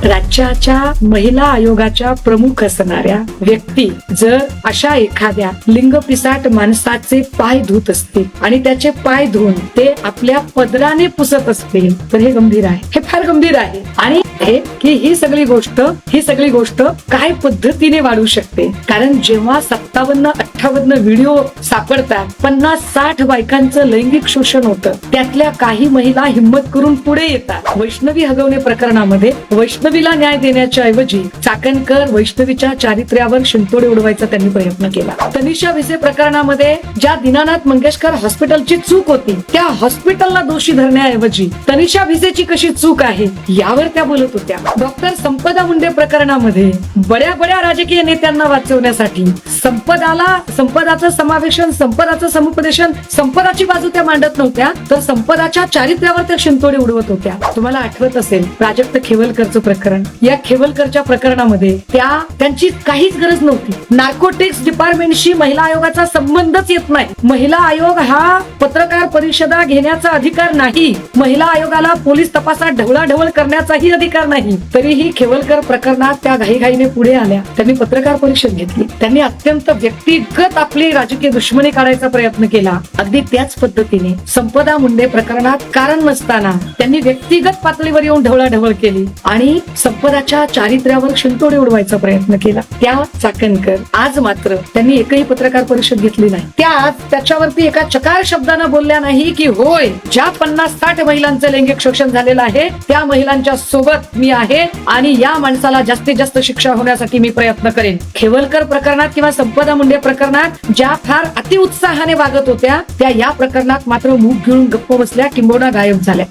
राज्याच्या महिला आयोगाच्या प्रमुख असणाऱ्या व्यक्ती जर अशा एखाद्या लिंगपिसाट माणसाचे पाय धुत असतील आणि त्याचे पाय धुवून ते आपल्या पदराने पुसत असतील तर हे गंभीर आहे, हे फार गंभीर आहे. आणि हे की ही सगळी गोष्ट काय पद्धतीने वाढू शकते. कारण जेव्हा 57-58 व्हिडिओ सापडतात, 50-60 बायकांचं लैंगिक शोषण होतं, त्यातल्या काही महिला हिंमत करून पुढे येतात. वैष्णवी हगवणे प्रकरणामध्ये वैष्णवीला न्याय देण्याच्या ऐवजी चाकणकर वैष्णवीच्या चारित्र्यावर शिंतोडे उडवायचा त्यांनी प्रयत्न केला. तनिषा भिसे प्रकरणामध्ये ज्या दीनानाथ मंगेशकर हॉस्पिटलची चूक होती त्या हॉस्पिटलला दोषी धरण्याऐवजी तनिषा भिसेची कशी चूक आहे यावर त्या बोलत होत्या. डॉक्टर संपदा मुंडे प्रकरणामध्ये बड्या राजकीय नेत्यांना वाचवण्यासाठी संपदाचं समावेशन, संपदाचं समुपदेशन, संपदाची बाजू त्या मांडत नव्हत्या, तर संपदाच्या चारित्र्यावर त्या शिंतोडे उडवत होत्या. तुम्हाला आठवत असेल प्राजक्त खेवलकरचं प्रकरण. या खेवलकरच्या प्रकरणामध्ये त्यांची काहीच गरज नव्हती. नार्कोटिक्स डिपार्टमेंटशी महिला आयोगाचा संबंधच येत नाही. महिला आयोग हा पत्रकार परिषदा घेण्याचा अधिकार नाही. महिला आयोगाला पोलीस तपासात ढवळाढवळ करण्याचाही अधिकार नाही. तरीही खेवलकर प्रकरणात त्या घाईघाईने पुढे आल्या. त्यांनी पत्रकार परिषद घेतली. त्यांनी अत्यंत व्यक्तिगत आपली राजकीय दुश्मनी काढायचा प्रयत्न केला. अगदी त्याच पद्धतीने संपदा मुंडे प्रकरणात कारण नसताना त्यांनी व्यक्तिगत पातळीवर येऊन ढवळाढवळ केली आणि संपदाच्या चारित्र्यावर शिंतोडे उडवायचा प्रयत्न केला. त्या चाकणकर आज मात्र त्यांनी एकही पत्रकार परिषद घेतली नाही. त्याच्यावरती एका चकार शब्दानं बोलल्या नाही की होय, ज्या 50-60 महिलांचं लैंगिक शोषण झालेलं आहे त्या महिलांच्या सोबत मी आहे आणि या माणसाला जास्तीत जास्त शिक्षा होण्यासाठी मी प्रयत्न करेन. खेवलकर प्रकरणात किंवा संपदा मुंडे प्रकरणात ज्या फार अतिउत्साहाने वागत होत्या त्या या प्रकरणात मात्र मूग घेऊन गप्प बसल्या, किंबहुना गायब झाल्या.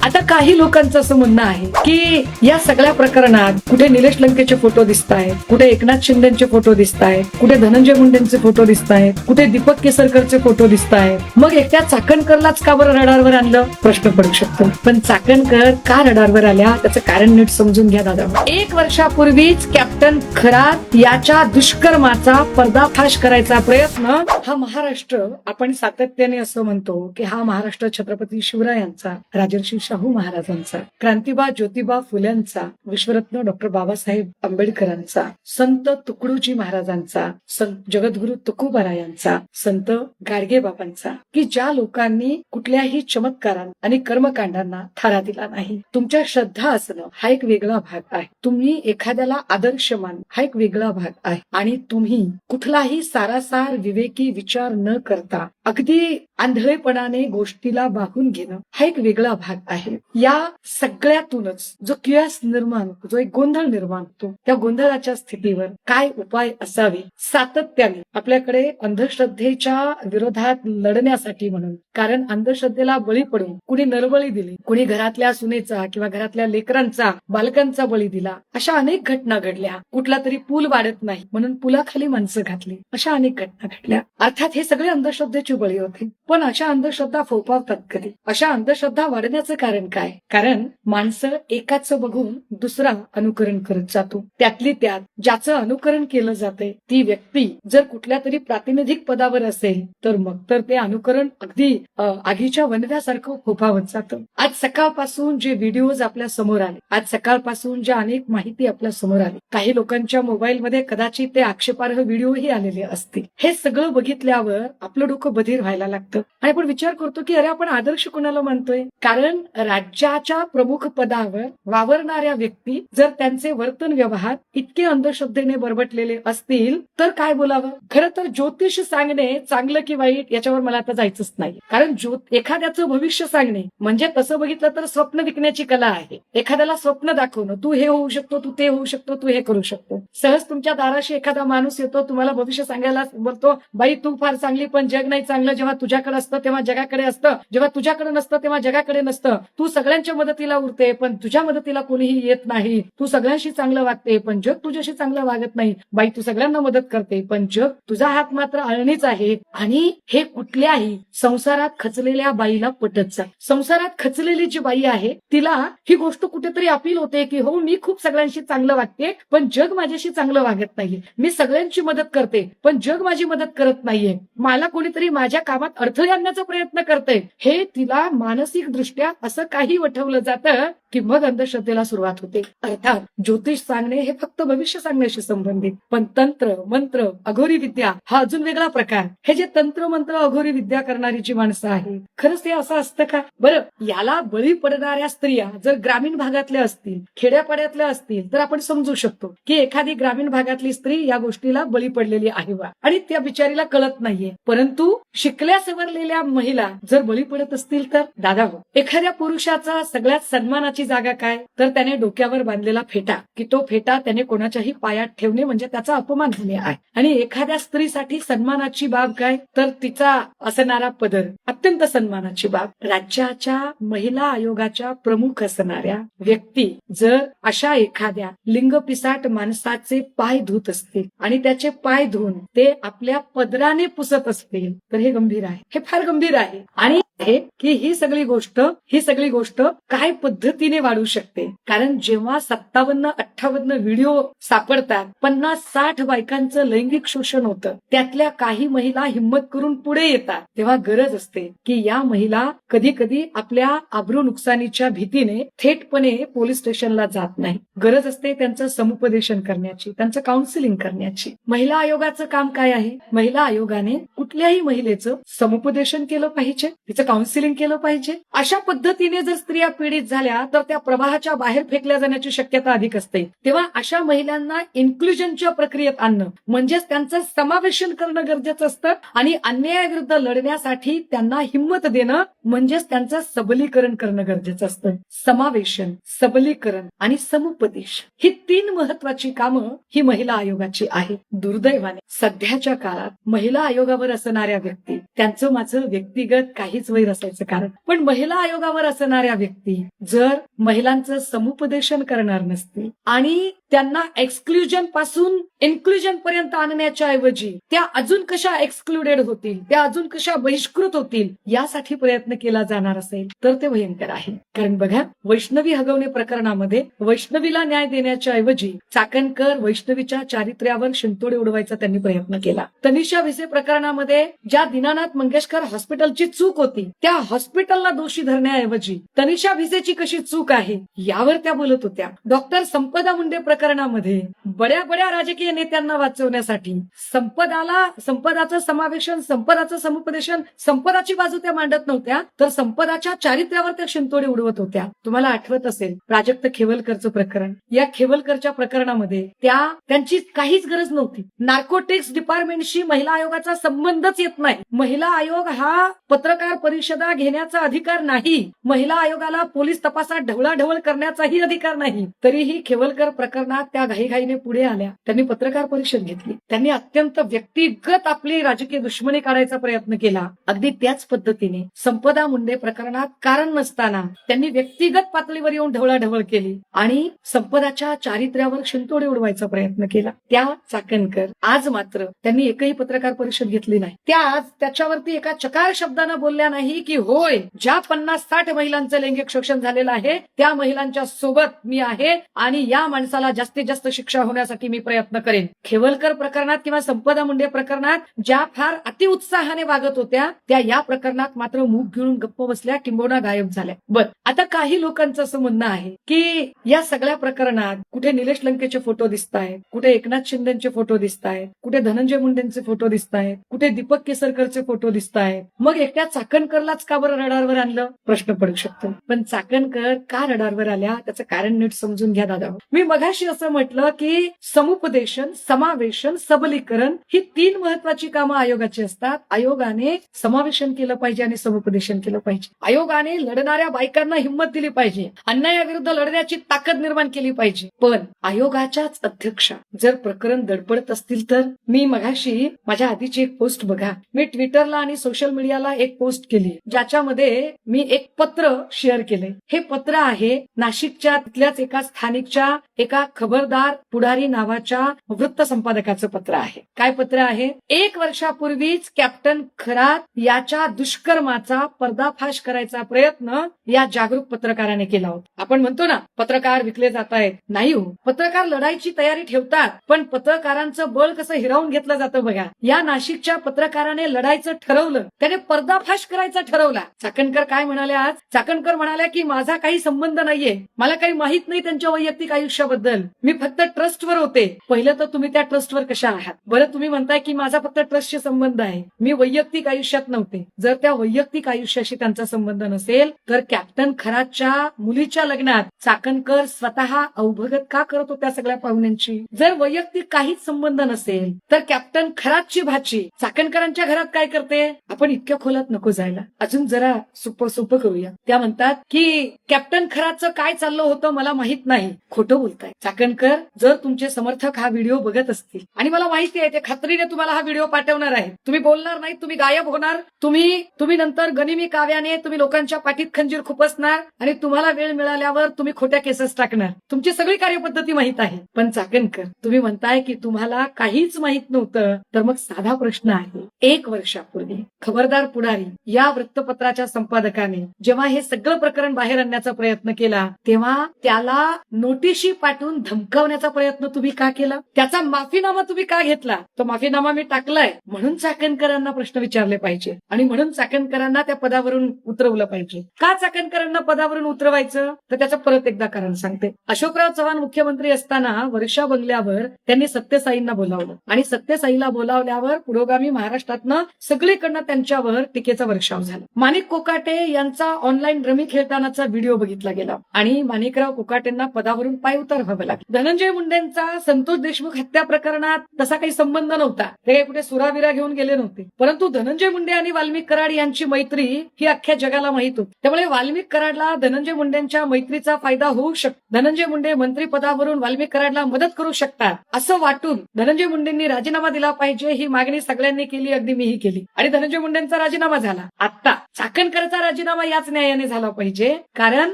आता काही लोकांचं असं म्हणणं आहे की या सगळ्या प्रकरणात कुठे निलेश लंकेचे फोटो दिसत आहेत, कुठे एकनाथ शिंदेचे फोटो दिसत आहेत, कुठे धनंजय मुंडेंचे फोटो दिसत आहेत, कुठे दीपक केसरकरचे फोटो दिसत आहेत. मग एकट्या चाकणकरलाच का बरं रडारवर आणलं प्रश्न पडू शकतो. पण चाकणकर का रडारवर आल्या त्याचं कारण नीट समजून घ्या दादा. 1 वर्षापूर्वीच कॅप्टन खरात याच्या दुष्कर्माचा पर्दाफाश करायचा प्रयत्न हा महाराष्ट्र, आपण सातत्याने असं म्हणतो की हा महाराष्ट्र छत्रपती शिवरायांचा, राजर्षी शाहू महाराजांचा, क्रांतिबा ज्योतिबा फुल्यांचा, विश्वरत्न डॉक्टर बाबासाहेब आंबेडकरांचा, संत तुकडोजी महाराजांचा, संत जगद्गुरु तुकोबारायांचा, संत गाडगे बाबांचा, की ज्या लोकांनी कुठल्याही चमत्कारांना आणि कर्मकांडांना थारा दिला नाही. तुमच्या श्रद्धा असणं हा एक वेगळा भाग आहे. तुम्ही एखाद्याला आदर्श मान हा एक वेगळा भाग आहे. आणि तुम्ही कुठलाही सारासार विवेकी विचार न करता अगदी आंधळेपणाने गोष्टीला वाहून घेणं हा एक वेगळा भाग आहे. या सगळ्यातूनच जो कियास निर्माण होतो, जो एक गोंधळ निर्माण होतो, त्या गोंधळाच्या स्थितीवर काय उपाय असावे सातत्याने आपल्याकडे अंधश्रद्धेच्या विरोधात लढण्यासाठी म्हणून. कारण अंधश्रद्धेला बळी पडून कुणी नरबळी दिली, कुणी घरातल्या सुनेचा किंवा घरातल्या लेकरांचा, बालकांचा बळी दिला. अशा अनेक घटना घडल्या. कुठला तरी पूल वाढत नाही म्हणून पुलाखाली माणसं घातली. अशा अनेक घटना घडल्या. अर्थात हे सगळे अंधश्रद्धेची बळी होते. पण अशा अंधश्रद्धा फोफावतात कधी? अशा अंधश्रद्धा वाढण्याचं कारण काय? कारण माणसं एकाचं बघून दुसरा अनुकरण करत जातो. त्यातली त्यात ज्याचं अनुकरण केलं जाते ती व्यक्ती जर कुठल्या तरी प्रातिनिधिक पदावर असेल तर मग तर ते अनुकरण अगदी आगीच्या वनव्यासारखं फोफावत जातं. आज सकाळपासून जे व्हिडिओज आपल्या समोर आले, आज सकाळपासून ज्या अनेक माहिती आपल्या समोर आली, काही लोकांच्या मोबाईलमध्ये कदाचित ते आक्षेपार्ह व्हिडिओही आलेले असतील. हे सगळं बघितल्यावर आपलं डोकं बधीर व्हायला लागतं आणि आपण विचार करतो की अरे आपण आदर्श कोणाला मानतोय. कारण राज्याच्या प्रमुख पदावर वावरणाऱ्या व्यक्ती जर त्यांचे वर्तन व्यवहार इतके अंधश्रद्धेने बरबटलेले असतील तर काय बोलावं. खरं तर ज्योतिष सांगणे चांगलं की वाईट याच्यावर मला आता जायचंच नाही. कारण एखाद्याचं भविष्य सांगणे म्हणजे तसं बघितलं तर स्वप्न विकण्याची कला आहे. एखाद्याला स्वप्न दाखवणं, तू हे होऊ शकतो, तू ते होऊ शकतो, तू हे करू शकतो. सहज तुमच्या दाराशी एखादा माणूस येतो, तुम्हाला भविष्य सांगायला बोलतो, बाई तू फार चांगली पण जग नाही चांगलं. जेव्हा तुझ्याकडे असतं तेव्हा जगाकडे असतं, जेव्हा तुझ्याकडे नसतं तेव्हा जगाकडे नसतं. तू सगळ्यांच्या मदतीला उरते पण तुझ्या मदतीला कोणीही येत नाही. तू सगळ्यांशी चांगलं वागते पण जग तुझ्याशी चांगलं वागत नाही. बाई तू सगळ्यांना मदत करते पण जग तुझा हात मात्र अळणीच आहे. आणि हे कुठल्याही संसारात खचलेल्या बाईला पटत जा. संसारात खचलेली जी बाई आहे तिला ही गोष्ट कुठेतरी अपील होते की हो मी खूप सगळ्यांशी चांगलं वागते पण जग माझ्याशी चांगलं वागत नाहीये. मी सगळ्यांची मदत करते पण जग माझी मदत करत नाहीये. मला कोणीतरी माझ्या कामात अडथळे आणण्याचा प्रयत्न करते. हे तिला मानसिक दृष्ट्या असं काही वठवलं जातं की मग अंधश्रद्धेला सुरुवात होते. अर्थात ज्योतिष सांगणे हे फक्त भविष्य सांगण्याशी संबंधित, पण तंत्र मंत्र अघोरी विद्या हा अजून वेगळा प्रकार. हे जे तंत्र मंत्र अघोरी विद्या करणारी जी माणसं आहेत, खरंच ते असं असतं का? बरं, याला बळी पडणाऱ्या स्त्रिया जर ग्रामीण भागातल्या असतील, खेड्यापाड्यातल्या असतील, तर आपण समजू शकतो की एखादी ग्रामीण भागातली स्त्री या गोष्टीला बळी पडलेली आहे बा, आणि त्या बिचारीला कळत नाहीये. परंतु शिकल्या सवरलेल्या महिला जर बळी पडत असतील तर दादा हो, एखाद्या पुरुषाचा सगळ्यात सन्मानाची जागा काय, तर त्याने डोक्यावर बांधलेला फेटा, की तो फेटा त्याने कोणाच्याही पायात ठेवणे म्हणजे त्याचा अपमान होणे आहे. आणि एखाद्या स्त्रीसाठी सन्मानाची बाब काय, तर तिचा असणारा पदर अत्यंत सन्मानाची बाब. राज्याच्या महिला आयोगाच्या प्रमुख असणाऱ्या व्यक्ती जर अशा एखाद्या लिंगपिसाट माणसाचे पाय धुत असतील आणि त्याचे पाय धुवून ते आपल्या पदराने पुसत असतील तर हे गंभीर आहे, हे फार गंभीर आहे. आणि आहे की ही सगळी गोष्ट काय पद्धतीने वाढू शकते. कारण जेव्हा 57-58 व्हिडिओ सापडतात, 50-60 बायकांचं लैंगिक शोषण होतं, त्यातल्या काही महिला हिंमत करून पुढे येतात, तेव्हा गरज असते की या महिला कधी कधी आपल्या आबरू नुकसानीच्या भीतीने थेटपणे पोलीस स्टेशनला जात नाही. गरज असते त्यांचं समुपदेशन करण्याची, त्यांचं काउन्सिलिंग करण्याची. महिला आयोगाचं काम काय आहे? महिला आयोगाने कुठल्याही महिलेचं समुपदेशन केलं पाहिजे, तिचं काउन्सिलिंग केलं पाहिजे. अशा पद्धतीने जर स्त्रिया पीडित झाल्या तर त्या प्रवाहाच्या बाहेर फेकल्या जाण्याची शक्यता अधिक असते. तेव्हा अशा महिलांना इन्क्लुजनच्या प्रक्रियेत आणणं म्हणजेच त्यांचं समावेशन करणं गरजेचं असतं, आणि अन्यायाविरुद्ध लढण्यासाठी त्यांना हिंमत देणं म्हणजेच त्यांचं सबलीकरण करणं गरजेचं असतं. समावेशन, सबलीकरण आणि समुपदेश ही 3 महत्वाची कामं ही महिला आयोगाची आहेत. दुर्दैवाने सध्याच्या काळात महिला आयोगावर असणाऱ्या व्यक्ती, त्यांचं माझं व्यक्तिगत काहीच वैर असायचं कारण, पण महिला आयोगावर असणाऱ्या व्यक्ती जर महिलांचं समुपदेशन करणार नसतील आणि त्यांना एक्सक्लुजन पासून इन्क्लुजन पर्यंत आणण्याच्या ऐवजी त्या अजून कशा एक्सक्लुडेड होतील, त्या अजून कशा बहिष्कृत होतील यासाठी प्रयत्न केला जाणार असेल तर ते भयंकर आहे. कारण बघा, वैष्णवी हगवणे प्रकरणामध्ये वैष्णवीला न्याय देण्याच्या ऐवजी चाकणकर वैष्णवीच्या चारित्र्यावर शिंतोडे उडवायचा त्यांनी प्रयत्न केला. तनिषा भिसे प्रकरणामध्ये ज्या दीनानाथ मंगेशकर हॉस्पिटलची चूक होती त्या हॉस्पिटलला दोषी धरण्याऐवजी तनिषा भिसेची कशी चूक आहे यावर त्या बोलत होत्या. डॉक्टर संपदा मुंडे प्रकरणामध्ये बड्या राजकीय नेत्यांना वाचवण्यासाठी संपदाचं समावेशन, संपदाचं समुपदेशन, संपदाची बाजू त्या मांडत नव्हत्या, तर संपदाच्या चारित्र्यावर त्या शिंतोडे उडवत होत्या. तुम्हाला आठवत असेल प्राजक्त खेवलकरचं प्रकरण. या खेवलकरच्या प्रकरणामध्ये त्यांची काहीच गरज नव्हती. नार्कोटिक्स डिपार्टमेंटशी महिला आयोगाचा संबंधच येत नाही. महिला आयोग हा पत्रकार परिषदा घेण्याचा अधिकार नाही. महिला आयोगाला पोलीस तपासात ढवळाढवळ करण्याचाही अधिकार नाही. तरीही खेवलकर प्रकरणात त्या घाईघाईने पुढे आल्या. त्यांनी पत्रकार परिषद घेतली. त्यांनी अत्यंत व्यक्तिगत आपली राजकीय दुश्मनी काढायचा प्रयत्न केला. अगदी त्याच पद्धतीने संपदा मुंडे प्रकरणात कारण नसताना त्यांनी व्यक्तिगत पातळीवर येऊन ढवळाढवळ केली आणि संपदाच्या चारित्र्यावर शिंतोडे उडवायचा प्रयत्न केला. त्या चाकणकर आज मात्र त्यांनी एकही पत्रकार परिषद घेतली नाही. त्या आज त्याच्यावरती एका चकार शब्दानं बोलल्या नाही की होय, ज्या 50-60 महिलांचं लैंगिक शोषण झालेलं आहे त्या महिलांच्या सोबत मी आहे आणि या माणसाला जास्तीत जास्त शिक्षा होण्यासाठी मी प्रयत्न करेन. खेवलकर प्रकरणात किंवा संपदा मुंडे प्रकरणात ज्या फार अतिउत्साहाने वागत होत्या त्या या प्रकरणात मात्र मूग घेऊन गप्प बसल्या, किंबहुना गायब झाल्या. बर, आता काही लोकांचं असं म्हणणं आहे की या सगळ्या प्रकरणात कुठे निलेश लंकेचे फोटो दिसत आहेत, कुठे एकनाथ शिंदेचे फोटो दिसत आहेत, कुठे धनंजय मुंडेंचे फोटो दिसत आहेत, कुठे दीपक केसरकरचे फोटो दिसत आहेत, मग एकट्या चाकणकरलाच का बरं रडारवर आणलं प्रश्न पडू शकतो. पण चाकणकर का रडारवर आल्या त्याचं कारण नीट समजून घ्या दादा. मी मगाशी असं म्हटलं की समुपदेशन, समावेशन, सबलीकरण ही 3 महत्वाची कामं आयोगाची असतात. आयोगाने समावेशन केलं पाहिजे आणि समुपदेशन केलं पाहिजे. आयोगाने लढणाऱ्या बायकांना हिंमत दिली पाहिजे, अन्यायाविरुद्ध लढण्याची ताकद निर्माण केली पाहिजे. पण आयोगाच्याच अध्यक्षा जर प्रकरण दडपडत असतील तर, मी मगाशी माझ्या आधीची एक पोस्ट बघा, मी ट्विटरला आणि सोशल मीडियाला एक पोस्ट केली ज्याच्यामध्ये मी एक पत्र शेअर केले. हे पत्र आहे नाशिकच्या तिथल्याच एका स्थानिकच्या एका खबरदार पुढारी नावाच्या वृत्त संपादकाचं पत्र आहे. काय पत्र आहे? 1 वर्षापूर्वीच कॅप्टन खरात याच्या दुष्कर्माचा पर्दाफाश करायचा प्रयत्न या जागरूक पत्रकाराने केला होता. आपण म्हणतो ना पत्रकार विकले जात आहेत, नाही हो, पत्रकार लढाईची तयारी ठेवतात, पण पत्रकारांचं बळ कसं हिरावून घेतलं जातं बघा. या नाशिकच्या पत्रकाराने लढायचं ठरवलं, त्याने पर्दाफाश करायचं करायचा ठरवला. चाकणकर काय म्हणाल्या आज? चाकणकर म्हणाल्या की माझा काही संबंध नाहीये, मला काही माहित नाही त्यांच्या वैयक्तिक आयुष्याबद्दल, मी फक्त ट्रस्टवर होते. पहिलं तर तुम्ही त्या ट्रस्टवर कशा आहात? बरं, तुम्ही म्हणताय की माझा फक्त ट्रस्टशी संबंध आहे, मी वैयक्तिक आयुष्यात नव्हते. जर त्या वैयक्तिक आयुष्याशी त्यांचा संबंध नसेल तर कॅप्टन खरातच्या मुलीच्या लग्नात चाकणकर स्वतः अवभगत का करत होत्या सगळ्या पाहुण्यांची? जर वैयक्तिक काहीच संबंध नसेल तर कॅप्टन खरातची भाची चाकणकरांच्या घरात काय करते? आपण इतक्या खोलात नको जायला, अजून जरा सोपं करूया. त्या म्हणतात की कॅप्टन खरातचं काय चाललं होतं मला माहित नाही. खोटं बोलताय चाकणकर. जर तुमचे समर्थक हा व्हिडिओ बघत असतील, आणि मला माहिती आहे ते खात्रीने तुम्हाला हा व्हिडिओ पाठवणार आहे, तुम्ही बोलणार नाही, तुम्ही गायब होणार, तुम्ही नंतर गनिमी काव्याने तुम्ही लोकांच्या पाठीत खंजीर खुपसणार आणि तुम्हाला वेळ मिळाल्यावर तुम्ही खोट्या केसेस टाकणार. तुमची सगळी कार्यपद्धती माहित आहे. पण चाकणकर, तुम्ही म्हणताय की तुम्हाला काहीच माहित नव्हतं, तर मग साधा प्रश्न आहे. 1 वर्षापूर्वी खबरदार पुढारी या वृत्तपत्राच्या संपादकाने जेव्हा हे सगळं प्रकरण बाहेर आणण्याचा प्रयत्न केला, तेव्हा त्याला नोटिशी पाठवून धमकावण्याचा प्रयत्न तुम्ही का केला? त्याचा माफीनामा तुम्ही का घेतला? तो माफीनामा मी टाकलाय म्हणून चाकणकरांना प्रश्न विचारले पाहिजे आणि म्हणून चाकणकरांना त्या पदावरून उतरवलं पाहिजे. का चाकणकरांना पदावरून उतरवायचं? तर त्याचं परत एकदा कारण सांगते. अशोकराव चव्हाण मुख्यमंत्री असताना वर्षा बंगल्यावर त्यांनी सत्यसाईंना बोलावलं आणि सत्यसाईला बोलावल्यावर पुरोगामी महाराष्ट्रातनं सगळीकडनं त्यांच्यावर टीकेचा वर्षाव झाला. माणिक कोकाटे यांचा ऑनलाईन रमी खेळतानाचा व्हिडिओ बघितला गेला आणि माणिकराव कोकाटेंना पदावरून पायउतार व्हावं लागलं. धनंजय मुंडेंचा संतोष देशमुख हत्या प्रकरणात तसा काही संबंध नव्हता, ते काही कुठे सुराविरा घेऊन गेले नव्हते. परंतु धनंजय मुंडे आणि वाल्मिक कराड यांची मैत्री ही अख्ख्या जगाला माहित होती. त्यामुळे वाल्मिक कराडला धनंजय मुंडेंच्या मैत्रीचा फायदा होऊ शकतो. धनंजय मुंडे मंत्रिपदावरून वाल्मिक कराडला मदत करू शकतात असं वाटून धनंजय मुंडेंनी राजीनामा दिला पाहिजे ही मागणी सगळ्यांनी केली, अगदी मीही केली आणि धनंजय मुंडेंचा राजीनामा झाला. आता चाकणकरचा राजीनामा याच न्यायाने झाला पाहिजे, कारण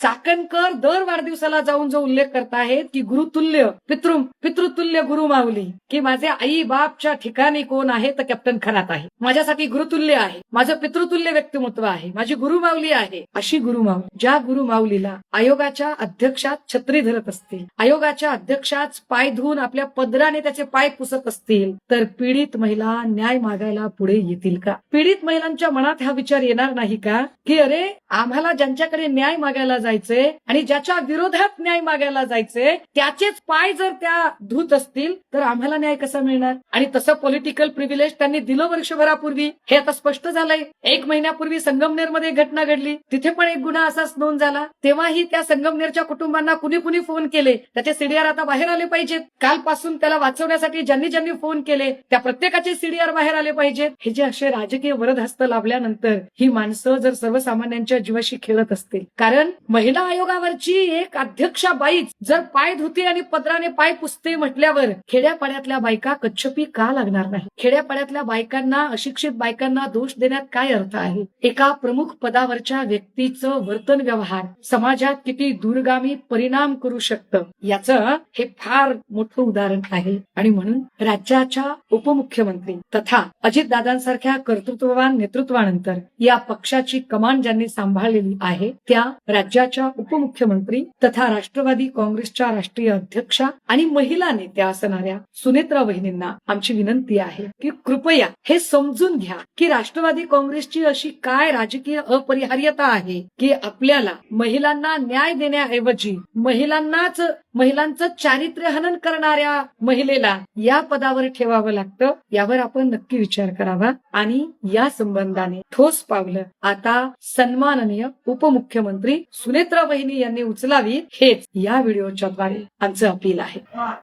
चाकणकर दर वाढदिवसाला जाऊन जो उल्लेख करतायत की गुरुतुल्य पितृतुल्य गुरु माऊली, की माझे आई बापच्या ठिकाणी कोण आहे तर कॅप्टन खरात आहे, माझ्यासाठी गुरुतुल्य आहे, माझं पितृतुल्य व्यक्तिमत्व आहे, माझी गुरुमाऊली आहे. अशी गुरुमाऊली, ज्या गुरुमाऊलीला आयोगाच्या अध्यक्षात छत्री धरत असतील, आयोगाच्या अध्यक्षात पाय धुवून आपल्या पदराने त्याचे पाय पुसत असतील, तर पीडित महिला न्याय मागायला पुढे येतील का? पीडित महिलांच्या मनात हा विचार येणार नाही का की अरे आम्हाला ज्यांच्याकडे न्याय मागायला जायचंय आणि ज्याच्या विरोधात न्याय मागायला जायचंय त्याचेच पाय जर त्या धुत असतील तर आम्हाला न्याय कसा मिळणार? आणि तसं पॉलिटिकल प्रिव्हिलेज त्यांनी दिलं वर्षभरापूर्वी, हे आता स्पष्ट झालंय. 1 महिन्यापूर्वी संगमनेरमध्ये घटना घडली, तिथे पण एक गुन्हा असाच नोंद झाला. तेव्हाही त्या संगमनेरच्या कुटुंबांना कुणी फोन केले, त्याचे सीडीआर आता बाहेर आले पाहिजेत. कालपासून त्याला वाचवण्यासाठी ज्यांनी फोन केले त्या प्रत्येकाचे सीडीआर बाहेर आले पाहिजेत. हे जे असे राजकीय वरदहस्त लाभल्यानंतर ही माणसं जर सर्वसामान्यांच्या जीवाशी खेळत असतील, कारण महिला आयोगावरची एक अध्यक्षा बाईच जर पाय धुते आणि पदराने पाय पुसते म्हटल्यावर खेड्यापाड्यातल्या बायका कच्छपी का लागणार नाही? खेड्यापाड्यातल्या बायकांना, अशिक्षित बायकांना दोष देण्यात काय अर्थ आहे? एका प्रमुख पदावरच्या व्यक्तीचं वर्तन व्यवहार समाजात किती दूरगामी परिणाम करू शकतं याचं हे फार मोठं उदाहरण आहे. आणि म्हणून राज्याच्या उपमुख्यमंत्री तथा अजितदादांसारख्या कर्तृत्ववान नेतृत्वानंतर या पक्षाची कमान ज्यांनी सांभाळलेली आहे त्या राज्याच्या उपमुख्यमंत्री तथा राष्ट्रवादी काँग्रेसच्या राष्ट्रीय अध्यक्षा आणि महिला नेत्या असणाऱ्या सुनेत्रा वहिनींना आमची विनंती आहे की कृपया हे समजून घ्या की राष्ट्रवादी काँग्रेसची अशी काय राजकीय अपरिहार्यता आहे की आपल्याला महिलांना न्याय देण्याऐवजी महिलांचं चारित्र्य हनन करणाऱ्या महिलेला या पदावर ठेवावं लागतं. यावर आपण नक्की विचार करावा आणि या संबंधाने ठोस पावलं आता सन्माननीय उपमुख्यमंत्री सुनेत्रा वहिनी यांनी उचलावी, हेच या व्हिडिओच्या द्वारे आमचं अपील आहे.